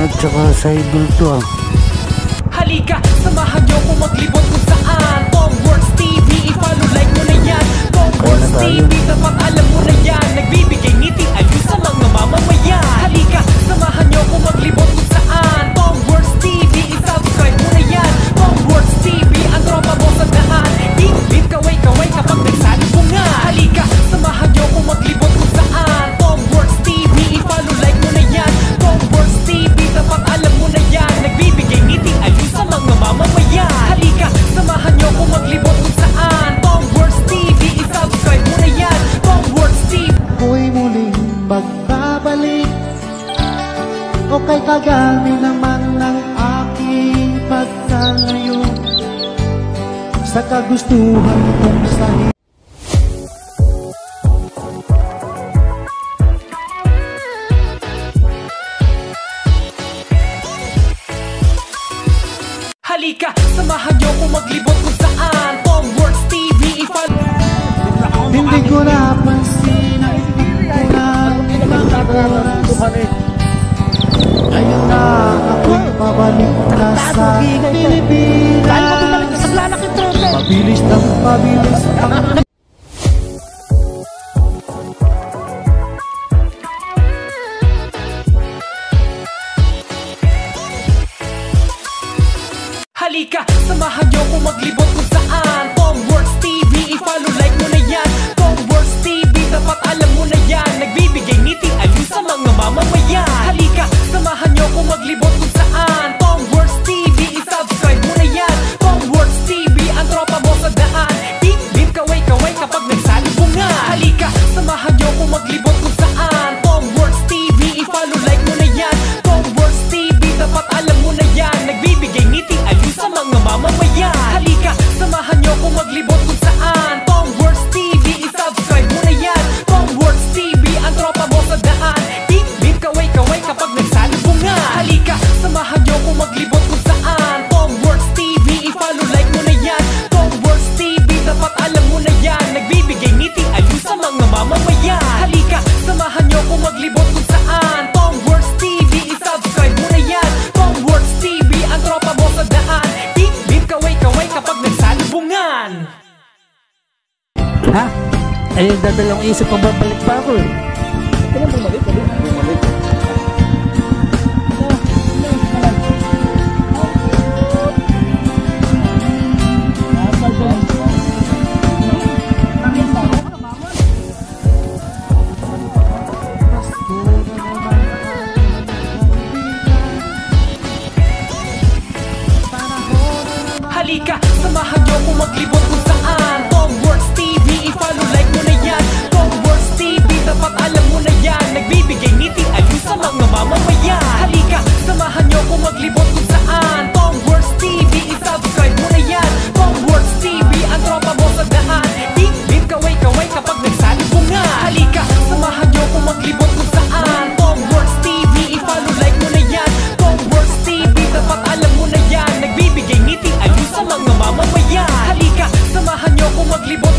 at saka sa idol to ah. Halika, samahan niyo kung maglibot kung saan. Tomworks TV, i-follow, like mo na yan. Tomworks TV, dapat alam mo na yan. Nagbibigay ngiti ayos sa mga mamamayan. Halika, samahan niyo kung maglibot kung saan. Tomworks TV, i-subscribe mo na yan. Tomworks TV, ang tropa mo sa daan. Bip-bip, kaway-kaway kapag nagsalubungan. Halika, samahan niyo kung maglibot kung saan. Tomworks TV, i-follow, like mo na yan. Tomworks TV, dapat alam mo na yan. Nagbibigay ngiti ayos sa mga mamamayan. Halika, samahan niyo kung maglibot kung saan. Tomworks TV, i-subscribe mo na yan. Tomworks TV. Ako'y muling magbabalik, o kay kagami naman ng aking pagtanayo sa kagustuhan kong sa'yo. Halika, samahan niyo kung maglibot kung saan. Tomworks TV, i-follow. Hindi ko napansin ang ibang oras. Ngayon na ako'y pabalik na sa Pilipinas. Pabilis ng pabilis ang Halika, samahan niyo kung maglibot kung saan. Tomworks TV, i-follow, like mo na yan. Tomworks TV, dapat alam mo na yan. Nagbibigay ngiti ayos sa mga mamamayan. Halika, samahan niyo kung maglibot kung saan. Tomworks TV, i-subscribe mo na yan. Tomworks TV, ang tropa mo sa daan. Bip-bip, kaway-kaway kapag nagsalubungan. Halika, samahan niyo kung maglibot kung saan. Tomworks TV, i-follow, like mo na yan. Tomworks TV, dapat alam mo na yan. Nagbibigay ngiti ayos sa mga mamamayan. Halika, samahan niyo kung maglibot kung saan. Tomworks TV, i-subscribe mo na yan. Tomworks TV, ang tropa mo sa daan. Bip-bip, kaway-kaway kapag nagsalubungan. Halika, samahan niyo kung maglibot kung saan. Tomworks TV, i-follow, like mo na yan. Tomworks TV, dapat alam mo na yan. Nagbibigay ngiti ayos sa mga mamamayan. Halika, samahan niyo kung maglibot kung saan. Tomworks TV, i-subscribe mo na yan. Tomworks TV, ang tropa mo sa daan. Bip-bip, kaway-kaway kapag nagsalubungan. Ha? Ay, dadalawang isip pa babalik pa ako eh. Kailan bumalik? Bumalik. Halika, samahan niyo kung maglibot kung saan. Tomworks TV, i-follow, like mo na yan. Tomworks TV, dapat alam mo na yan. Nagbibigay ngiti ayos sa mga mamamayan. Halika, samahan niyo kung maglibot kung saan. Tomworks TV, i-subscribe mo na yan. Tomworks TV, ang tropa mo sa daan. Bip-bip, kaway-kaway kapag nagsalubungan. Halika, samahan niyo kung maglibot kung saan. Tomworks TV, i-follow, like mo na yan. Tomworks TV, dapat alam mo na yan. Nagbibigay ngiti ayos sa mga mamamayan. Halika, samahan niyo kung maglibot